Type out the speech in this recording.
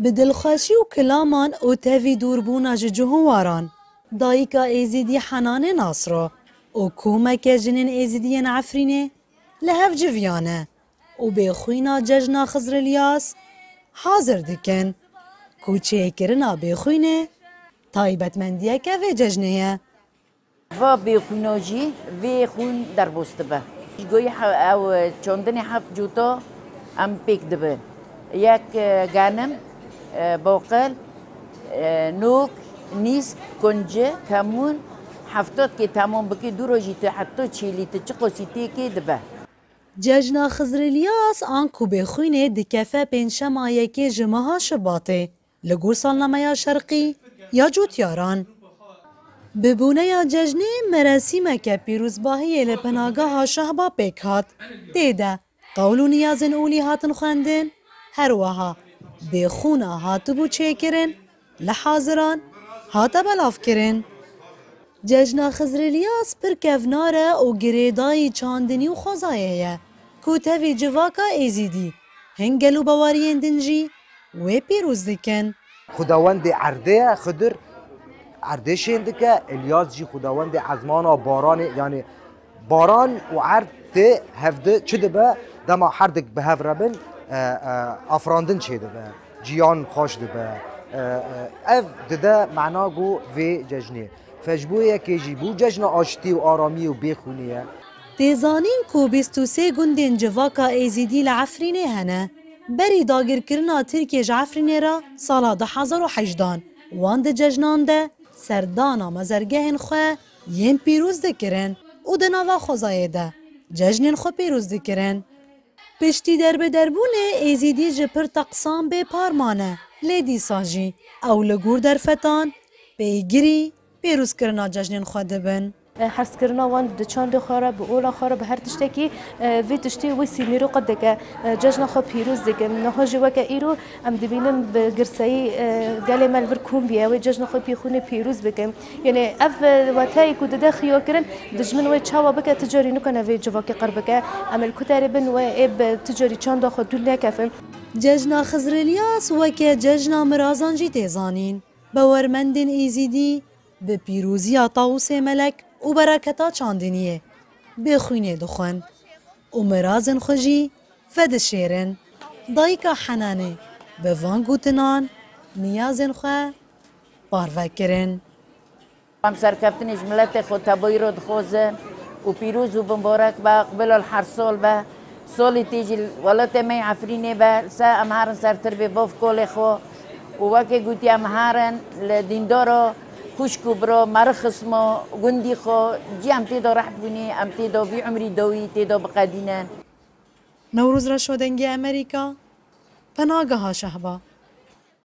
بدلخوشی و کلامان او تاوی دوربونا جهواران دایکا ایزیدی حنان ناصرو او کومک جنین ایزیدین عفرینه لهف جویانه او بخوینا ججنا خزر الیاس حاضر دکن کوچه کرنا بخوینه تایبەتمەندیە کە vê cejnê va bêxwîna jî vê xwîn derbas dibe. Goyî ew çandinê heft cuta em pêk dibin. Yek ganim, boqil, nok, nîsk, kunci, kemûn, heftat kê temam bikî du rojî te heta çêlî te çi qasî têkê dibe. Cejna Xizr İlyas an ku bêxwînê dikefe pênçemayekê ji meha Şibatê li gor salnemeya şerqî ya cotyaran. Bibûneya cejnê meresîmeke pîrozbahiyê li penageha Şehba pêk hat. Tê de qewl û niyazên olî hatin xwendin, her wiha bêxûna hatibû çêkirin, li haziran hate belavkirin. Cejna Xizr İlyas pir kevnar e û girêdayî çandinî û xwezayê ye ku tevî civaka êzîdî hingel û bawariyên din jî wê pîroz dikin. خداوند عرده خضر عرده شندکه الیاس جی خداوند عزمانا باران یعنی باران و عرد ده هفده چه دبه دما حردک به هفربن افراندن چه دبه جیان خوش دبه اف ده معنا گو وی ججنه فجبویه که جی بو ججن آشتی و آرامی و بیخونیه تێزانین ku 23 gundên civaka êzîdî li Efrînê hene. Berî dagirkirina Tirkiye ji Efrînê ra sala 2018 wan di cejnan de serdana mezergehên xwe yên pîroz dikirin û di nava xwezayê de cejnên xwe pîroz dikirin. Piştî derbederbûnê êzîdî ji pir teqsan bê parman e lê dîsa jî ew li gor derfetan pêgirî pîrozkirina cejnên xwe dibin. حرسکردنا وان دچان دخاره به اولا خاره به هر تشتکی وی تشتی و سیمیرو قد دکه جشن خو پیروز دکه نه جوا که ایرو ام دبینم به گرسایی گله ملور کوم بیه و جشن خو پیخونه پیروز بکم یعنی اف واتای کو ده خیو کرن دجمن و چاوا بکه تجاری نکنه وی جوا که قرب که عمل کو تقریبا و اب تجاری چند خو دل نکفم Cejna Xizr İlyas weke cejna mirazan jî têzanîn bawermendên êzîdî bi pîroziya Tawûsê Melek û bereketa çandiniyê bêxwînê dixwin û mirazên xwe jî vedişêrin. Dayika Henanê bi van gotinan niyazên xwe parvekirin. Em serkeftinê ji miletê xwe tebûyî re dixwazin û pîroz û bimbarek be qbil her sal be. Salê tê jî welatê me Efrînê be se em herin sertir bê bav kolê xwe û wekê gotiye em herin li dîndara خوشک و برا مرخصما گندی خو جی ام تیدا رحت بونی ام تیدا بی عمری دوی تیدا بقدینن نوروز را شدنگی امریکا پناگها شهبا